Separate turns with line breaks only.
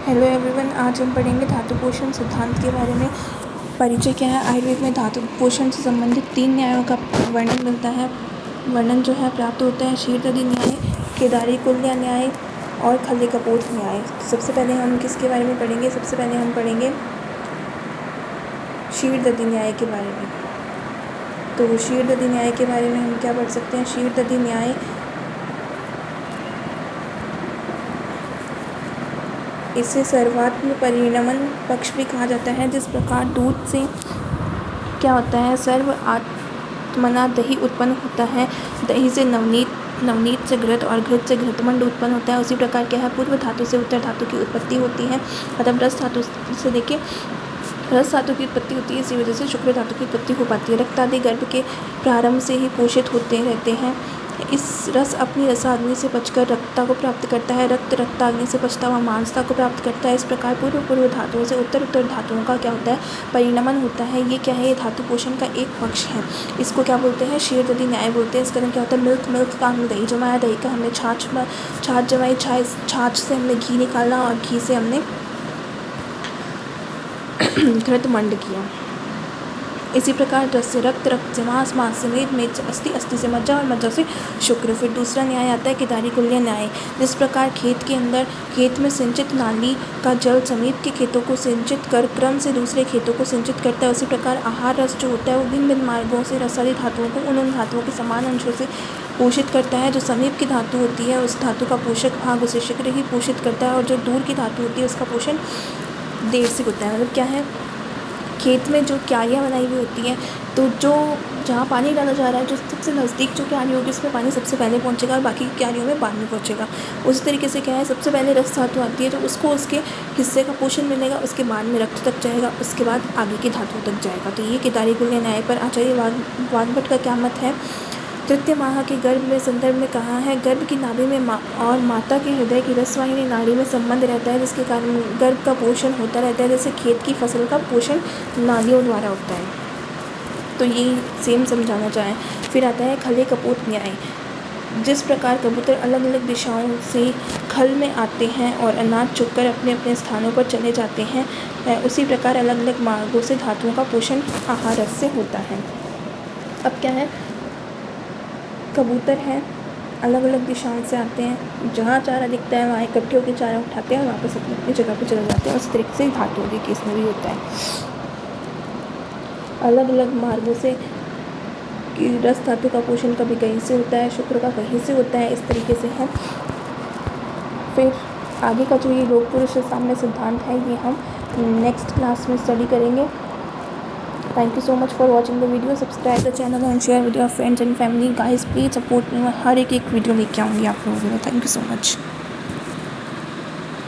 Hello everyone, आज हम पढ़ेंगे धातु पोषण सिद्धांत के बारे में। परिचय क्या है? आयुर्वेद में धातु पोषण से संबंधित 3 न्यायों का वर्णन मिलता है। वर्णन जो है प्राप्त होता है शीर्षदधि न्याय, केदारीकुल्य न्याय और खल्लिकपोत न्याय। सबसे पहले हम किसके बारे में पढ़ेंगे? सबसे पहले हम पढ़ेंगे शीर्षदधि न्याय के बारे में। तो शीर्षदधि न्याय के बारे में हम क्या पढ़ सकते हैं? शीर्षदधि न्याय इसे सर्वात्म परिणमन पक्ष भी कहा जाता है। जिस प्रकार दूध से क्या होता है, सर्व आत्मना दही उत्पन्न होता है, दही से नवनीत से घृत और घृत से घृतमंड उत्पन्न होता है, उसी प्रकार क्या है, पूर्व धातु से उत्तर धातु की उत्पत्ति होती है। मतलब रस धातु से देखिए, रस धातु की उत्पत्ति होती है, इसी वजह से शुक्र धातु की उत्पत्ति हो पाती है। रक्त आदि गर्भ के प्रारंभ से ही पोषित होते रहते हैं। इस रस अपनी रसाग्नि से पचकर रक्तता को प्राप्त करता है, रक्त रक्ताग्नि से पचता हुआ मांसता को प्राप्त करता है। इस प्रकार पूर्व धातुओं से उत्तर धातुओं का क्या होता है, परिणमन होता है। ये क्या है? ये धातु पोषण का एक पक्ष है। इसको क्या बोलते हैं? शीर्षदधि न्याय बोलते हैं। इसका क्या होता है? मिल्क का हमने दही जमाया, दही का हमने छाछ जमाई, छाछ से हमने घी निकाला और घी से हमने घृतमंड किया। इसी प्रकार रस से रक्त, रक्त से मांस, मांस से मेद से अस्थि, अस्थि से मज्जा और मज्जा से शुक्र। फिर दूसरा न्याय आता है केदारीकुल्य न्याय। जिस प्रकार खेत में सिंचित नाली का जल समीप के खेतों को सिंचित कर क्रम से दूसरे खेतों को सिंचित करता है, उसी प्रकार आहार रस जो होता है वो भिन्न भिन्न मार्गों से रसादी धातुओं को उन धातुओं के समान अंशों से पोषित करता है। जो समीप की धातु होती है उस धातु का पोषक भाग उसे शीघ्र ही पोषित करता है, और जो दूर की धातु होती है उसका पोषण देर से होता है। मतलब क्या है, खेत में जो क्यारियाँ बनाई हुई होती हैं, तो जो जहाँ पानी डाला जा रहा है, जो सबसे नज़दीक जो क्यारी होगी उसमें पानी सबसे पहले पहुँचेगा और बाकी क्यारियों में बाद में पहुँचेगा। उसी तरीके से क्या है, सबसे पहले रस धातु आती है, तो उसको उसके हिस्से का पोषण मिलेगा, उसके बाद में रक्त तक जाएगा, उसके बाद आगे की धातु तक जाएगा। तो ये केदारीकुल्य न्याय पर आचार्य वाग्भट का क्या मत है? तृतीय माह के गर्भ में संदर्भ में कहा है, गर्भ की नाभि में और माता के हृदय की रसवाहिनी नाड़ी में संबंध रहता है, जिसके कारण गर्भ का पोषण होता रहता है। जैसे खेत की फसल का पोषण नालियों द्वारा होता है। तो ये सेम समझाना चाहें। फिर आता है खल्लिकपोत न्याय। जिस प्रकार कबूतर अलग अलग दिशाओं से खल में आते हैं और अनाज चुगकर अपने अपने स्थानों पर चले जाते हैं, उसी प्रकार अलग अलग मार्गों से धातुओं का पोषण आहार रस से होता है। अब क्या है, कबूतर हैं, अलग अलग दिशाओं से आते हैं, जहाँ चारा दिखता है वहाँ इकट्ठे होकर चारा उठाते हैं और वापस अपनी अपनी जगह पर चले जाते हैं। उस तरीके से धातुओं के केस में भी होता है। अलग अलग मार्गों से कि रस धातु का पोषण कभी कहीं से होता है, शुक्र का कहीं से होता है, इस तरीके से है। फिर आगे का जो ये लोक पुरुष साम्य सिद्धांत है, ये हम नेक्स्ट क्लास में स्टडी करेंगे। Thank you so much for watching the video. Subscribe the channel and share with your friends and family. Guys, please support me. मैं हर एक वीडियो लेके आऊँगी आप लोगों के लिए। Thank you so much.